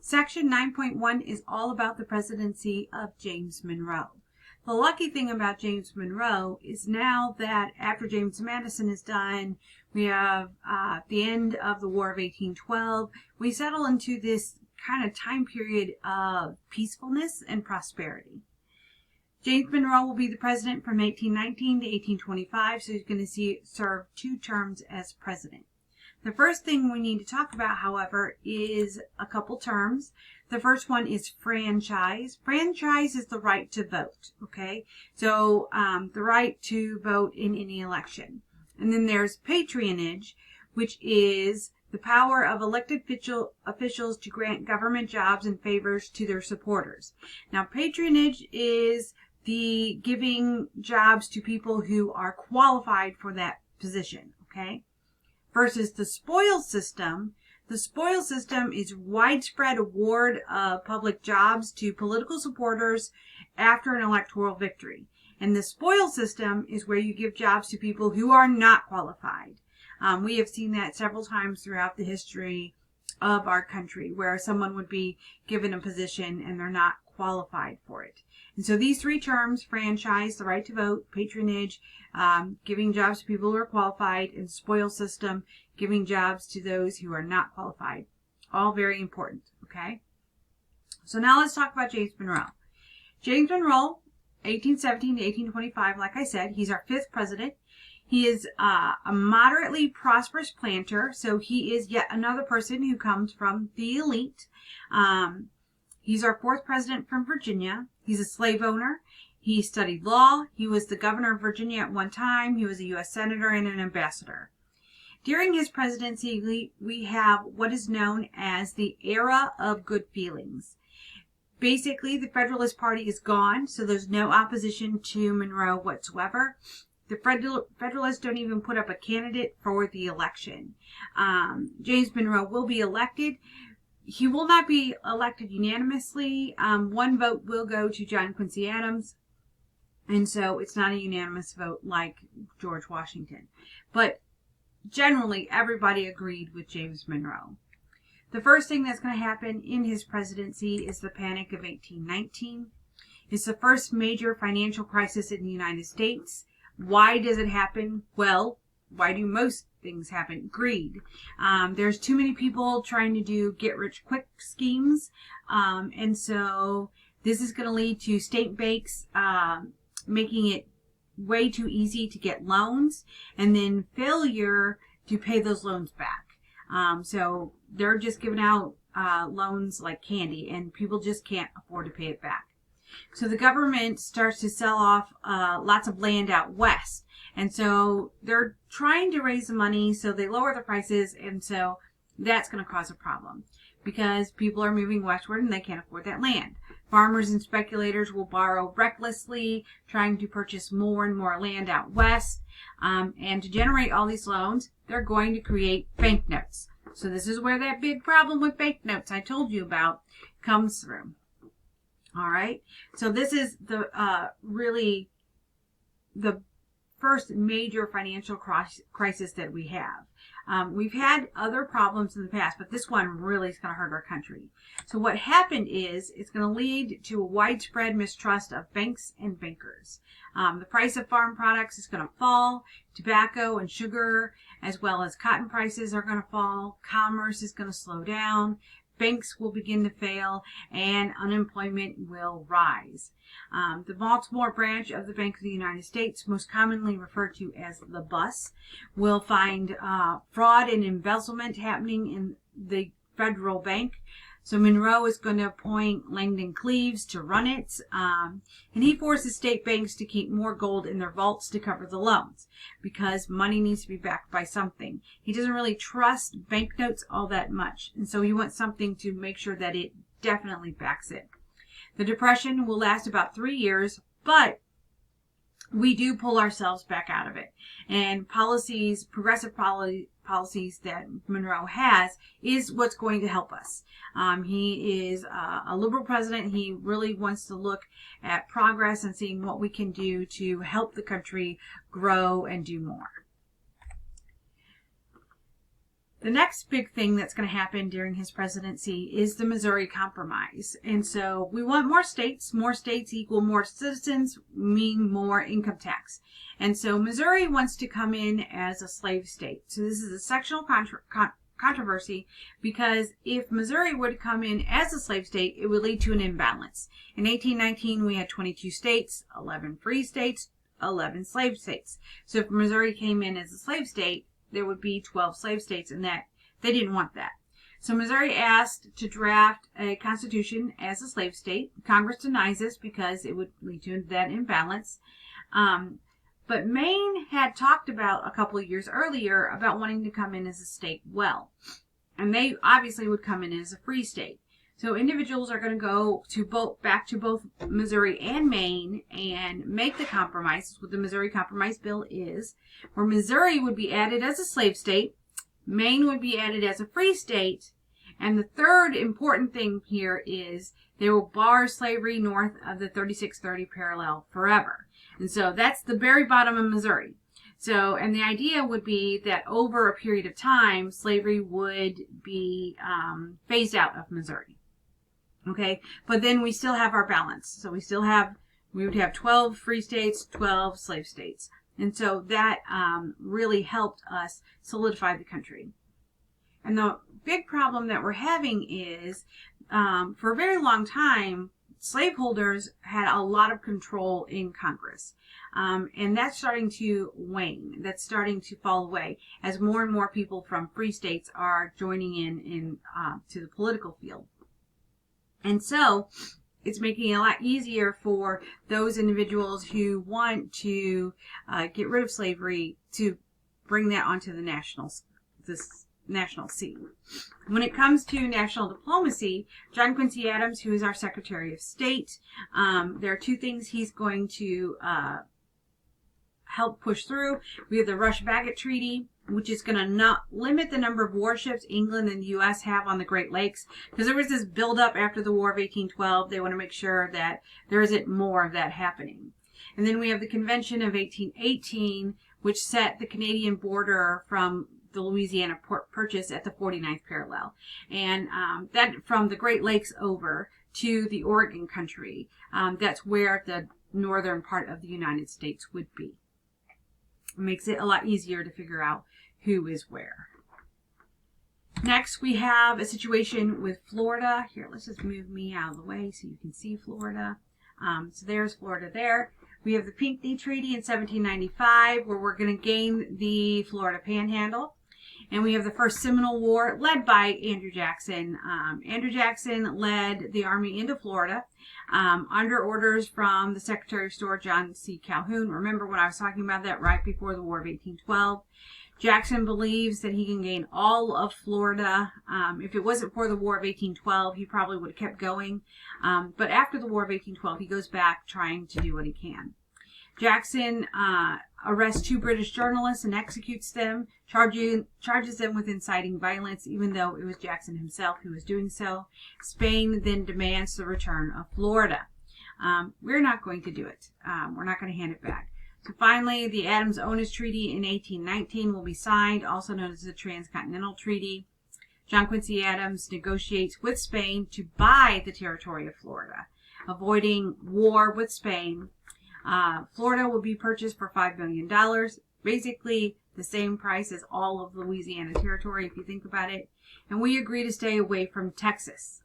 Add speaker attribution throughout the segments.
Speaker 1: Section 9.1 is all about the presidency of James Monroe. The lucky thing about James Monroe is now that after James Madison is done, we have the end of the War of 1812, we settle into this kind of time period of peacefulness and prosperity. James Monroe will be the president from 1819 to 1825, so he's going to serve 2 terms as president. The first thing we need to talk about, however, is a couple terms. The first one is franchise. Franchise is the right to vote, okay? So the right to vote in any election. And then there's patronage, which is the power of elected officials to grant government jobs and favors to their supporters. Now, patronage is the giving jobs to people who are qualified for that position, okay? Versus the spoils system. The spoils system is widespread award of public jobs to political supporters after an electoral victory. And the spoils system is where you give jobs to people who are not qualified. We have seen that several times throughout the history of our country, where someone would be given a position and they're not qualified for it. And so these 3 terms, franchise, the right to vote, patronage, giving jobs to people who are qualified, and spoil system, giving jobs to those who are not qualified. All very important, okay? So now let's talk about James Monroe. James Monroe, 1817 to 1825, like I said, he's our 5th president. He is a moderately prosperous planter, so he is yet another person who comes from the elite. He's our 4th president from Virginia. He's a slave owner. He studied law. He was the governor of Virginia at one time. He was a U.S. senator and an ambassador. During his presidency, we have what is known as the era of good feelings. Basically, the Federalist Party is gone, so there's no opposition to Monroe whatsoever. The Federalists don't even put up a candidate for the election. James Monroe will be elected. He will not be elected unanimously. 1 vote will go to John Quincy Adams. And so it's not a unanimous vote like George Washington. But generally, everybody agreed with James Monroe. The first thing that's going to happen in his presidency is the Panic of 1819. It's the first major financial crisis in the United States. Why does it happen? Well, why do most things happen? Greed. There's too many people trying to do get-rich-quick schemes. And so this is going to lead to state banks making it way too easy to get loans, and then failure to pay those loans back. So they're just giving out loans like candy, and people just can't afford to pay it back. So the government starts to sell off lots of land out west. And so they're trying to raise the money, so they lower the prices, and so that's going to cause a problem because people are moving westward and they can't afford that land. Farmers and speculators will borrow recklessly, trying to purchase more and more land out west. And to generate all these loans, they're going to create banknotes. So this is where that big problem with banknotes I told you about comes through. All right. So this is the really the first major financial crisis that we have. We've had other problems in the past, but this one really is going to hurt our country. So what happened is it's going to lead to a widespread mistrust of banks and bankers. The price of farm products is going to fall. Tobacco and sugar, as well as cotton prices, are going to fall. Commerce is going to slow down. Banks will begin to fail, and unemployment will rise. The Baltimore branch of the Bank of the United States, most commonly referred to as the bus, will find fraud and embezzlement happening in the federal bank. So Monroe is going to appoint Langdon Cleaves to run it, and he forces state banks to keep more gold in their vaults to cover the loans because money needs to be backed by something. He doesn't really trust banknotes all that much, and so he wants something to make sure that it definitely backs it. The Depression will last about 3 years, but we do pull ourselves back out of it. And policies, progressive policies that Monroe has is what's going to help us. He is a liberal president. He really wants to look at progress and seeing what we can do to help the country grow and do more. The next big thing that's going to happen during his presidency is the Missouri Compromise. And so we want more states. More states equal more citizens, mean more income tax. And so Missouri wants to come in as a slave state. So this is a sectional controversy, because if Missouri were to come in as a slave state, it would lead to an imbalance. In 1819, we had 22 states, 11 free states, 11 slave states. So if Missouri came in as a slave state, there would be 12 slave states, and that they didn't want that. So Missouri asked to draft a constitution as a slave state. Congress denies this because it would lead to that imbalance. But Maine had talked about a couple of years earlier about wanting to come in as a state well. And they obviously would come in as a free state. So individuals are going to go to back to both Missouri and Maine and make the compromise. That's what the Missouri Compromise Bill is, where Missouri would be added as a slave state, Maine would be added as a free state, and the third important thing here is they will bar slavery north of the 3630 parallel forever. And so that's the very bottom of Missouri. So, and the idea would be that over a period of time, slavery would be phased out of Missouri. Okay, but then we still have our balance. So we would have 12 free states, 12 slave states. And so that really helped us solidify the country. And the big problem that we're having is, for a very long time, slaveholders had a lot of control in Congress. And that's starting to wane. That's starting to fall away as more and more people from free states are joining in to the political field. And so it's making it a lot easier for those individuals who want to get rid of slavery to bring that onto the national scene. When it comes to national diplomacy, John Quincy Adams, who is our Secretary of State, there are two things he's going to help push through. We have the Rush-Bagot Treaty, which is going to not limit the number of warships England and the U.S. have on the Great Lakes, because there was this buildup after the War of 1812. They want to make sure that there isn't more of that happening. And then we have the Convention of 1818, which set the Canadian border from the Louisiana Purchase at the 49th parallel. And that from the Great Lakes over to the Oregon country, that's where the northern part of the United States would be. It makes it a lot easier to figure out who is where. Next, we have a situation with Florida. Here, let's just move me out of the way so you can see Florida. So there's Florida there. We have the Pinckney Treaty in 1795, where we're going to gain the Florida Panhandle. And we have the First Seminole War, led by Andrew Jackson. Andrew Jackson led the army into Florida under orders from the Secretary of War, John C. Calhoun. Remember when I was talking about that right before the War of 1812? Jackson believes that he can gain all of Florida. If it wasn't for the War of 1812, he probably would have kept going. But after the War of 1812, he goes back trying to do what he can. Jackson arrests 2 British journalists and executes them, charges them with inciting violence, even though it was Jackson himself who was doing so. Spain then demands the return of Florida. We're not going to do it. We're not going to hand it back. So finally, the Adams-Onis Treaty in 1819 will be signed, also known as the Transcontinental Treaty. John Quincy Adams negotiates with Spain to buy the territory of Florida, avoiding war with Spain. Florida will be purchased for $5 million, basically the same price as all of Louisiana territory, if you think about it. And we agree to stay away from Texas.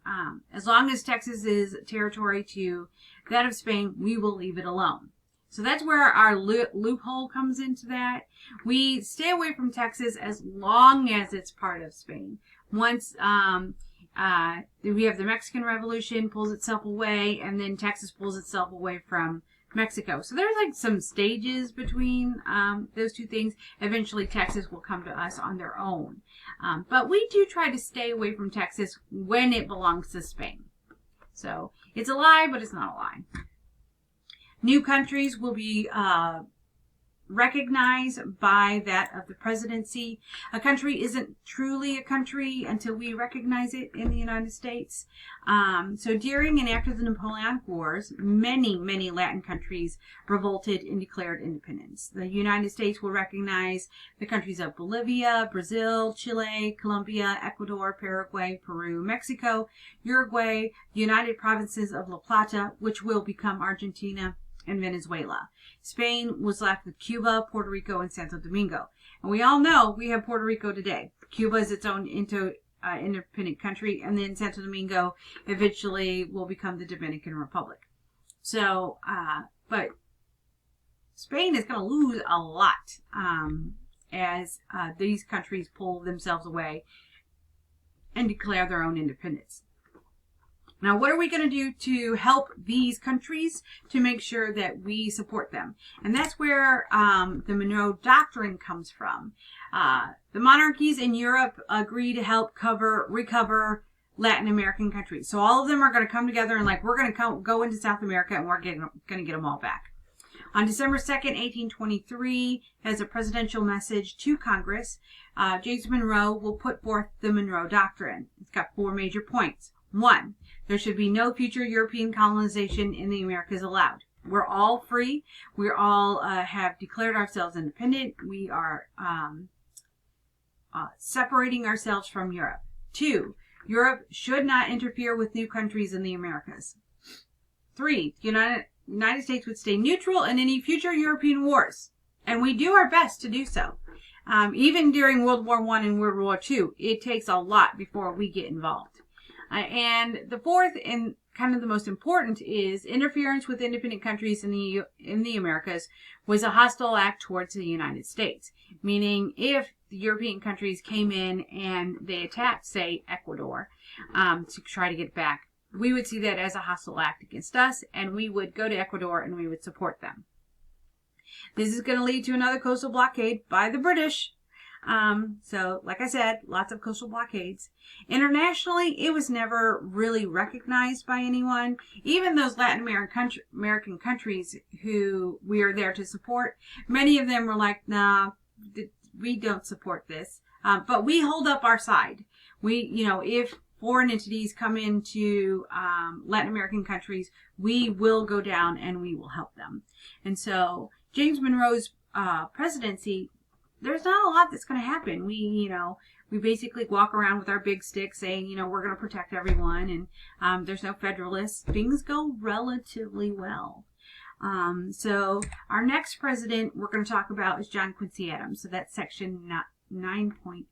Speaker 1: As long as Texas is territory to that of Spain, we will leave it alone. So that's where our loophole comes into that. We stay away from Texas as long as it's part of Spain. Once we have the Mexican Revolution, pulls itself away, and then Texas pulls itself away from Mexico. So there's like some stages between those two things. Eventually Texas will come to us on their own. But we do try to stay away from Texas when it belongs to Spain. So it's a lie, but it's not a lie. New countries will be recognized by that of the presidency. A country isn't truly a country until we recognize it in the United States. So during and after the Napoleonic Wars, many Latin countries revolted and declared independence. The United States will recognize the countries of Bolivia, Brazil, Chile, Colombia, Ecuador, Paraguay, Peru, Mexico, Uruguay, United Provinces of La Plata, which will become Argentina, and Venezuela. Spain was left with Cuba, Puerto Rico, and Santo Domingo. And we all know we have Puerto Rico today. Cuba is its own independent country, and then Santo Domingo eventually will become the Dominican Republic. So, but Spain is going to lose a lot as these countries pull themselves away and declare their own independence. Now, what are we going to do to help these countries to make sure that we support them? And that's where the Monroe Doctrine comes from. The monarchies in Europe agree to help recover Latin American countries. So all of them are going to come together and we're going to go into South America and we're going to get them all back. On December 2nd, 1823, as a presidential message to Congress, James Monroe will put forth the Monroe Doctrine. It's got 4 major points. 1, there should be no future European colonization in the Americas allowed. We're all free. We all have declared ourselves independent. We are separating ourselves from Europe. 2, Europe should not interfere with new countries in the Americas. 3, the United States would stay neutral in any future European wars. And we do our best to do so. Even during World War I and World War II, it takes a lot before we get involved. And the 4th and kind of the most important is interference with independent countries in the Americas was a hostile act towards the United States. Meaning if the European countries came in and they attacked, say, Ecuador to try to get back, we would see that as a hostile act against us, and we would go to Ecuador and we would support them. This is going to lead to another coastal blockade by the British. So, like I said, lots of coastal blockades. Internationally, it was never really recognized by anyone. Even those Latin American countries who we are there to support, many of them were like, nah, we don't support this. But we hold up our side. If foreign entities come into Latin American countries, we will go down and we will help them. And so, James Monroe's presidency, there's not a lot that's going to happen. We basically walk around with our big stick saying, we're going to protect everyone, and there's no Federalists. Things go relatively well. So our next president we're going to talk about is John Quincy Adams. So that's section 9.2.